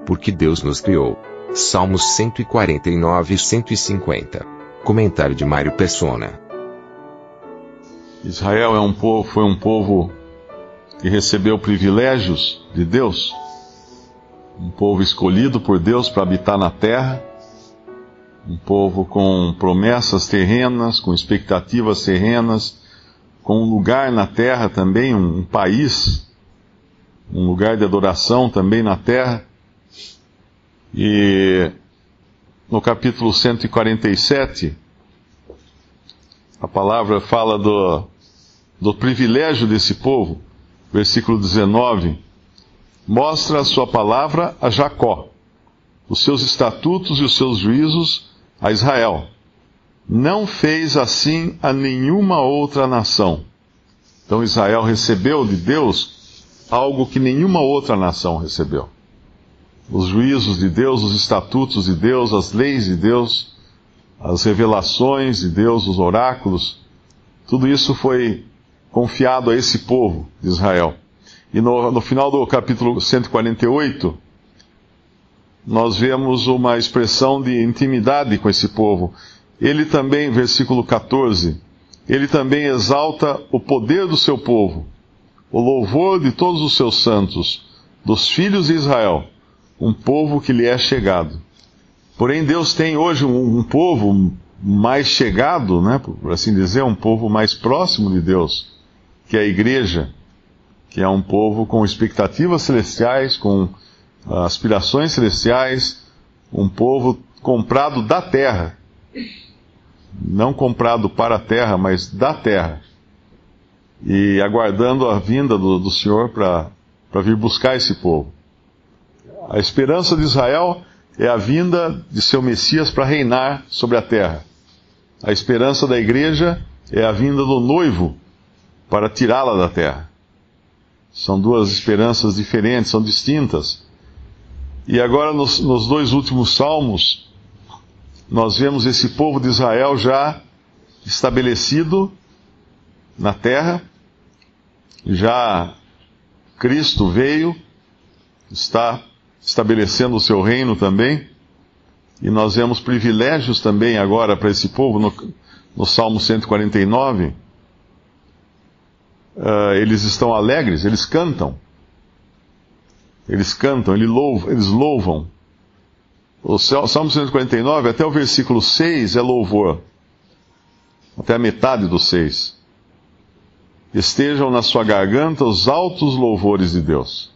porque Deus nos criou. Salmos 149 e 150. Comentário de Mário Persona. Israel foi um povo que recebeu privilégios de Deus, um povo escolhido por Deus para habitar na terra, um povo com promessas terrenas, com expectativas terrenas, com um lugar na terra também, um país, um lugar de adoração também na terra. E no capítulo 147, a palavra fala do privilégio desse povo. Versículo 19, mostra a sua palavra a Jacó, os seus estatutos e os seus juízos a Israel. Não fez assim a nenhuma outra nação. Então Israel recebeu de Deus algo que nenhuma outra nação recebeu. Os juízos de Deus, os estatutos de Deus, as leis de Deus, as revelações de Deus, os oráculos, tudo isso foi confiado a esse povo de Israel. E no final do capítulo 148, nós vemos uma expressão de intimidade com esse povo. Ele também, versículo 14, ele também exalta o poder do seu povo, o louvor de todos os seus santos, dos filhos de Israel, um povo que lhe é chegado. Porém, Deus tem hoje um povo mais chegado, né, por assim dizer, um povo mais próximo de Deus, que é a igreja, que é um povo com expectativas celestiais, com aspirações celestiais, um povo comprado da terra, não comprado para a terra, mas da terra, e aguardando a vinda do Senhor para vir buscar esse povo. A esperança de Israel é a vinda de seu Messias para reinar sobre a terra. A esperança da igreja é a vinda do noivo para tirá-la da terra. São duas esperanças diferentes, são distintas. E agora, nos dois últimos salmos, nós vemos esse povo de Israel já estabelecido na terra. Já Cristo veio, está estabelecendo o seu reino também. E nós vemos privilégios também agora para esse povo no Salmo 149. Eles estão alegres, eles cantam, eles louvam. O Salmo 149, até o versículo 6 é louvor, até a metade do 6. Estejam na sua garganta os altos louvores de Deus.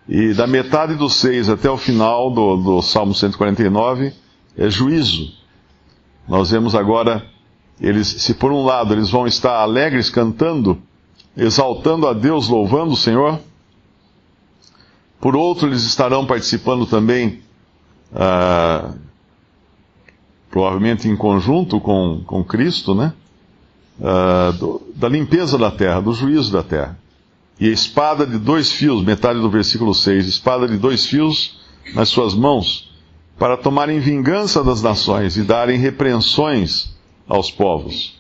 E da metade do 6 até o final do Salmo 149 é juízo. Nós vemos agora, se por um lado eles vão estar alegres cantando, exaltando a Deus, louvando o Senhor, por outro eles estarão participando também, provavelmente em conjunto com Cristo, né? Da limpeza da terra, do juízo da terra. E a espada de 2 fios, metade do versículo 6, espada de 2 fios nas suas mãos, para tomarem vingança das nações e darem repreensões aos povos,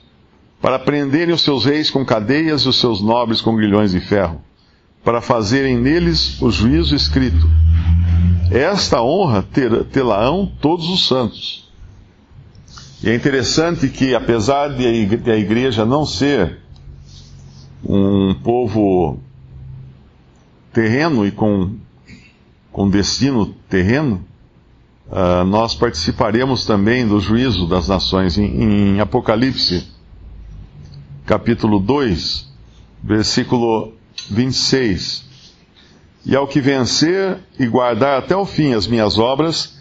para prenderem os seus reis com cadeias e os seus nobres com grilhões de ferro, para fazerem neles o juízo escrito. Esta honra tê-la-ão todos os santos. E é interessante que, apesar de a igreja não ser um povo terreno e com destino terreno, nós participaremos também do juízo das nações. Em Apocalipse, capítulo 2, versículo 26. E ao que vencer e guardar até o fim as minhas obras,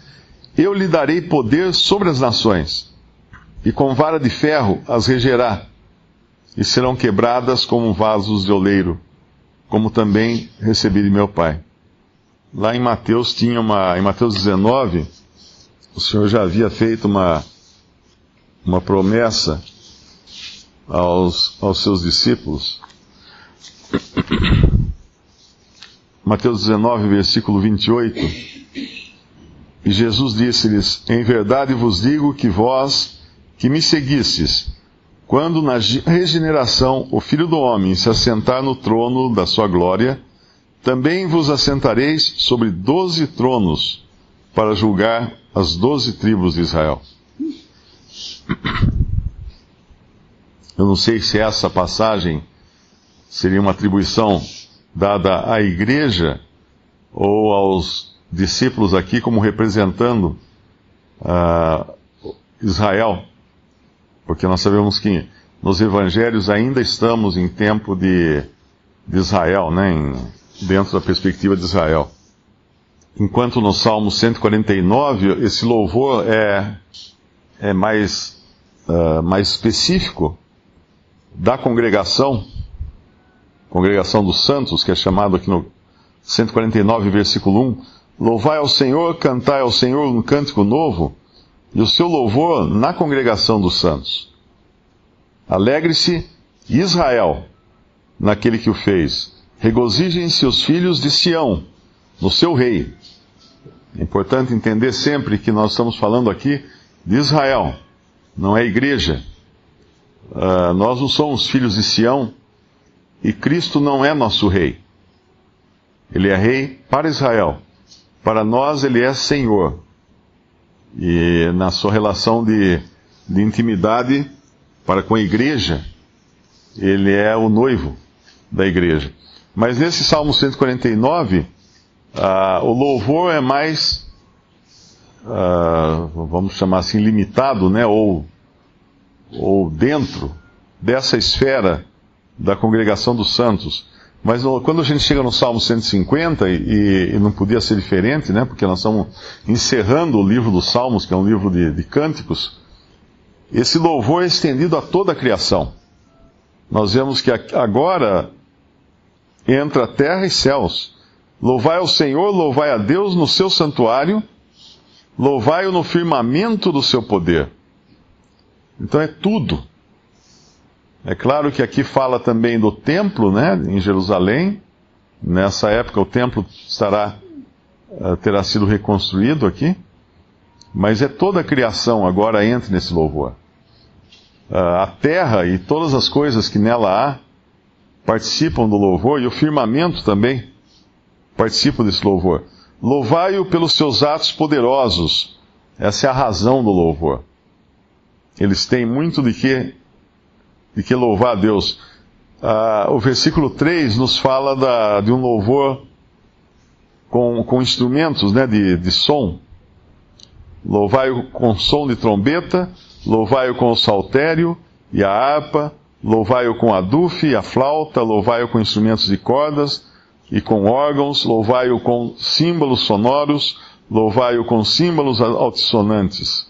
eu lhe darei poder sobre as nações, e com vara de ferro as regerá, e serão quebradas como vasos de oleiro, como também recebi de meu Pai. Lá em Mateus em Mateus 19, o Senhor já havia feito uma promessa aos seus discípulos. Mateus 19, versículo 28. E Jesus disse-lhes: em verdade vos digo que vós, que me seguistes, quando na regeneração o Filho do Homem se assentar no trono da sua glória, Também vos assentareis sobre 12 tronos para julgar as 12 tribos de Israel. Eu não sei se essa passagem seria uma atribuição dada à igreja ou aos discípulos aqui como representando Israel, porque nós sabemos que nos evangelhos ainda estamos em tempo de Israel, né, dentro da perspectiva de Israel. Enquanto no Salmo 149 esse louvor é mais específico da congregação dos santos, que é chamado aqui no 149, versículo 1, louvai ao Senhor, cantai ao Senhor um cântico novo, e o seu louvor na congregação dos santos. Alegre-se Israel naquele que o fez, regozijem-se os filhos de Sião no seu rei. É importante entender sempre que nós estamos falando aqui de Israel, não é igreja. Nós não somos filhos de Sião e Cristo não é nosso rei. Ele é rei para Israel. Para nós ele é Senhor. E na sua relação de intimidade para com a igreja, ele é o noivo da igreja. Mas nesse Salmo 149, o louvor é mais, vamos chamar assim, limitado, né? Ou dentro dessa esfera da congregação dos santos. Mas quando a gente chega no Salmo 150, e não podia ser diferente, né, porque nós estamos encerrando o livro dos Salmos, que é um livro de cânticos, esse louvor é estendido a toda a criação. Nós vemos que agora entra terra e céus. Louvai ao Senhor, louvai a Deus no seu santuário, louvai-o no firmamento do seu poder. Então é tudo. É claro que aqui fala também do templo, né, em Jerusalém. Nessa época o templo terá sido reconstruído aqui. Mas é toda a criação agora entra nesse louvor. A terra e todas as coisas que nela há participam do louvor, e o firmamento também participa desse louvor. Louvai-o pelos seus atos poderosos. Essa é a razão do louvor. Eles têm muito de que louvar a Deus. O versículo 3 nos fala de um louvor com instrumentos, né, de som. Louvai-o com som de trombeta, louvai-o com o saltério e a harpa, louvai-o com a dufe e a flauta, louvai-o com instrumentos de cordas e com órgãos, louvai-o com símbolos sonoros, louvai-o com símbolos altissonantes.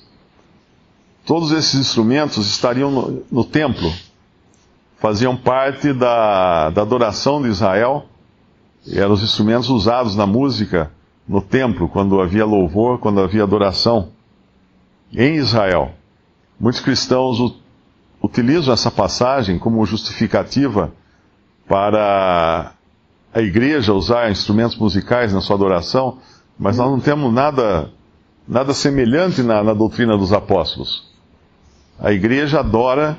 Todos esses instrumentos estariam no templo, faziam parte da adoração de Israel, e eram os instrumentos usados na música no templo, quando havia louvor, quando havia adoração em Israel. Muitos cristãos utilizam essa passagem como justificativa para a igreja usar instrumentos musicais na sua adoração, mas nós não temos nada semelhante na doutrina dos apóstolos. A igreja adora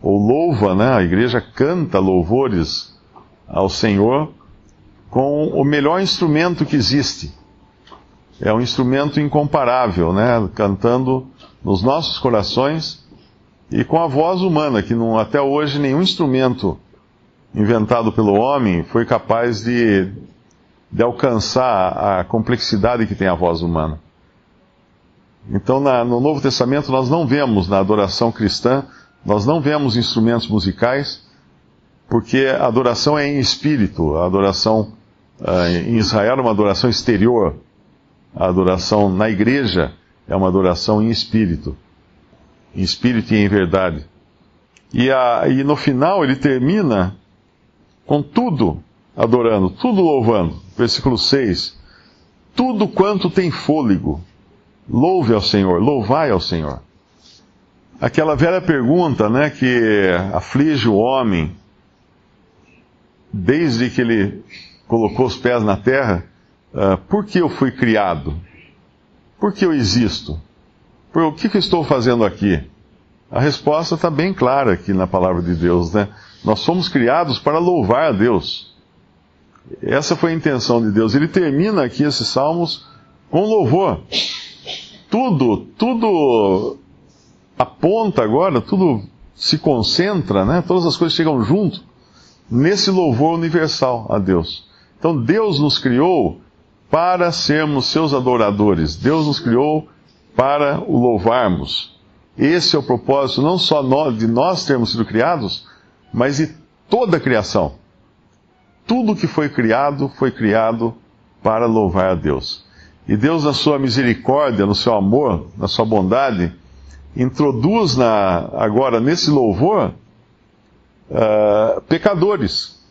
ou louva, né? A igreja canta louvores ao Senhor com o melhor instrumento que existe. É um instrumento incomparável, né? Cantando nos nossos corações e com a voz humana, que até hoje nenhum instrumento inventado pelo homem foi capaz de alcançar a complexidade que tem a voz humana. Então, no Novo Testamento, nós não vemos, na adoração cristã, nós não vemos instrumentos musicais, porque a adoração é em espírito. A adoração em Israel é uma adoração exterior. A adoração na igreja é uma adoração em espírito e em verdade. E no final ele termina com tudo adorando, tudo louvando. Versículo 6. Tudo quanto tem fôlego, louve ao Senhor, louvai ao Senhor. Aquela velha pergunta, né, que aflige o homem desde que ele colocou os pés na terra: por que eu fui criado? Por que eu existo? O que eu estou fazendo aqui? A resposta está bem clara aqui na palavra de Deus, né? Nós fomos criados para louvar a Deus. Essa foi a intenção de Deus. Ele termina aqui esses salmos com louvor. Tudo aponta agora, tudo se concentra, né? Todas as coisas chegam junto nesse louvor universal a Deus. Então Deus nos criou para sermos seus adoradores. Deus nos criou para o louvarmos. Esse é o propósito não só de nós termos sido criados, mas de toda a criação. Tudo que foi criado para louvar a Deus. E Deus, na sua misericórdia, no seu amor, na sua bondade, introduz agora nesse louvor pecadores.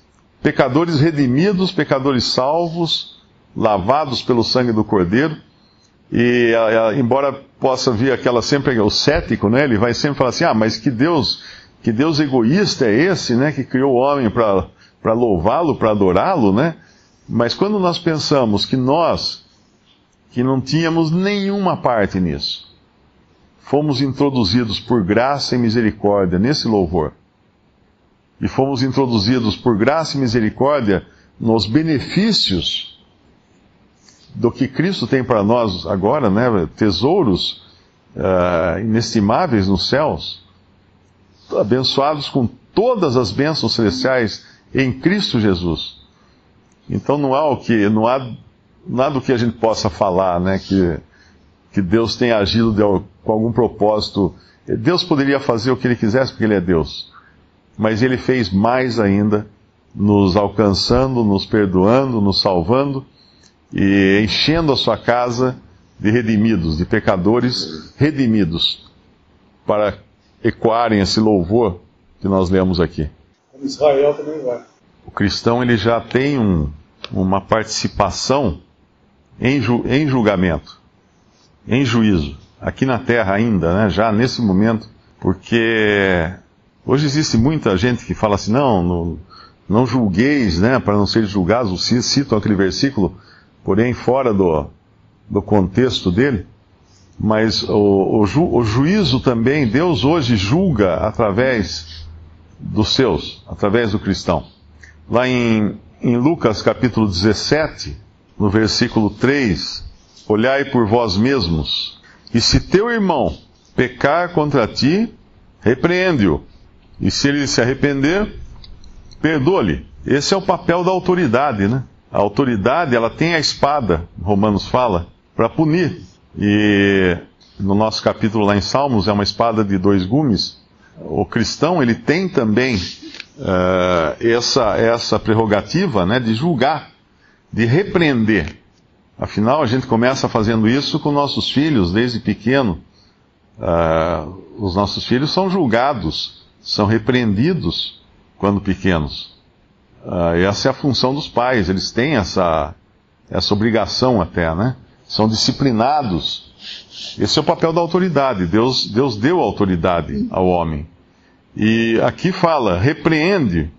Pecadores redimidos, pecadores salvos, lavados pelo sangue do Cordeiro. E embora possa vir sempre o cético, né? Ele vai sempre falar assim, mas que Deus egoísta é esse, né? Que criou o homem para louvá-lo, para adorá-lo, né? Mas quando nós pensamos que nós, que não tínhamos nenhuma parte nisso, fomos introduzidos por graça e misericórdia nesse louvor, e fomos introduzidos por graça e misericórdia nos benefícios do que Cristo tem para nós agora, né? Tesouros inestimáveis nos céus, abençoados com todas as bênçãos celestiais em Cristo Jesus. Então não há nada do que a gente possa falar, né? Que Deus tenha agido com algum propósito. Deus poderia fazer o que Ele quisesse porque Ele é Deus. Mas Ele fez mais ainda, nos alcançando, nos perdoando, nos salvando e enchendo a sua casa de redimidos, de pecadores redimidos, para ecoarem esse louvor que nós lemos aqui. Israel também vai. O cristão ele já tem uma participação em julgamento, em juízo, aqui na terra ainda, né, já nesse momento, porque hoje existe muita gente que fala assim, não julgueis, né, para não ser julgados, citam aquele versículo, porém fora do contexto dele, mas o juízo também, Deus hoje julga através dos seus, através do cristão. Lá em Lucas capítulo 17, no versículo 3, olhai por vós mesmos, e se teu irmão pecar contra ti, repreende-o, e se ele se arrepender, perdoa-lhe. Esse é o papel da autoridade, né? A autoridade, ela tem a espada, Romanos fala, para punir. E no nosso capítulo lá em Salmos, é uma espada de 2 gumes. O cristão, ele tem também essa prerrogativa, né, de julgar, de repreender. Afinal, a gente começa fazendo isso com nossos filhos, desde pequeno. Os nossos filhos são julgados, são repreendidos quando pequenos. Essa é a função dos pais, eles têm essa obrigação até, né? São disciplinados. Esse é o papel da autoridade. Deus deu autoridade ao homem. E aqui fala, repreende.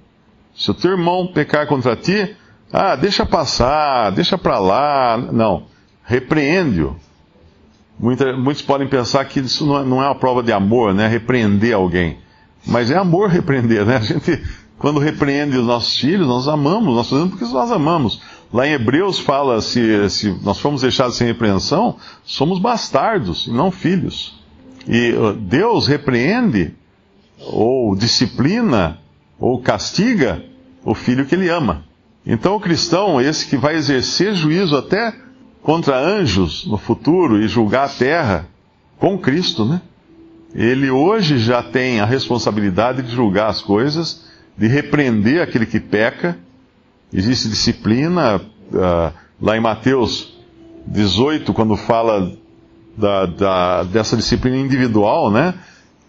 Se o teu irmão pecar contra ti, deixa passar, deixa para lá. Não, repreende-o. Muitos podem pensar que isso não é uma prova de amor, né? Repreender alguém. Mas é amor repreender, né? A gente, quando repreende os nossos filhos, nós amamos, nós fazemos porque nós amamos. Lá em Hebreus fala, se nós formos deixados sem repreensão, somos bastardos, e não filhos. E Deus repreende, ou disciplina, ou castiga o filho que ele ama. Então o cristão, esse que vai exercer juízo até contra anjos no futuro e julgar a terra com Cristo, né? Ele hoje já tem a responsabilidade de julgar as coisas, de repreender aquele que peca. Existe disciplina, lá em Mateus 18, quando fala dessa disciplina individual, né?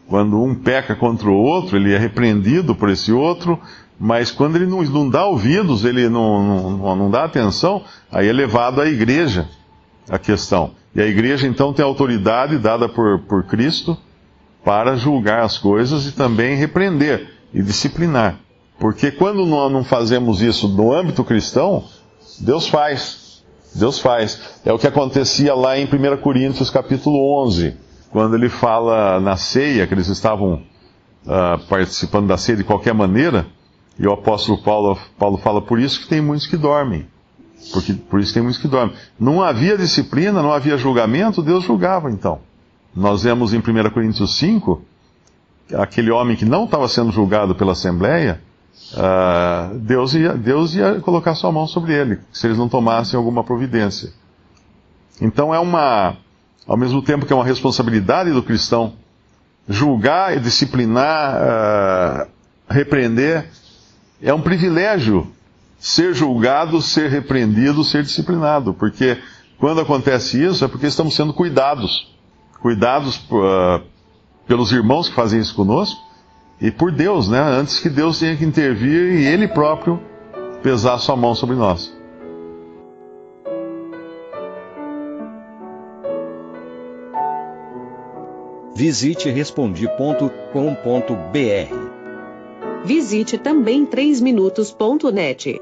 Quando um peca contra o outro, ele é repreendido por esse outro, mas quando ele não dá ouvidos, ele não dá atenção, aí é levado à igreja a questão. E a igreja então tem autoridade dada por Cristo para julgar as coisas e também repreender e disciplinar. Porque quando nós não fazemos isso no âmbito cristão, Deus faz. Deus faz. É o que acontecia lá em 1 Coríntios capítulo 11, quando ele fala na ceia, que eles estavam participando da ceia de qualquer maneira, E o apóstolo Paulo fala, por isso que tem muitos que dormem. Por isso tem muitos que dormem. Não havia disciplina, não havia julgamento, Deus julgava então. Nós vemos em 1 Coríntios 5, aquele homem que não estava sendo julgado pela Assembleia, Deus ia colocar sua mão sobre ele, se eles não tomassem alguma providência. Então ao mesmo tempo que é uma responsabilidade do cristão, julgar, disciplinar, repreender, é um privilégio ser julgado, ser repreendido, ser disciplinado, porque quando acontece isso é porque estamos sendo cuidados pelos irmãos que fazem isso conosco e por Deus, né? Antes que Deus tenha que intervir e Ele próprio pesar sua mão sobre nós. Visite Respondi.com.br. Visite também 3minutos.net.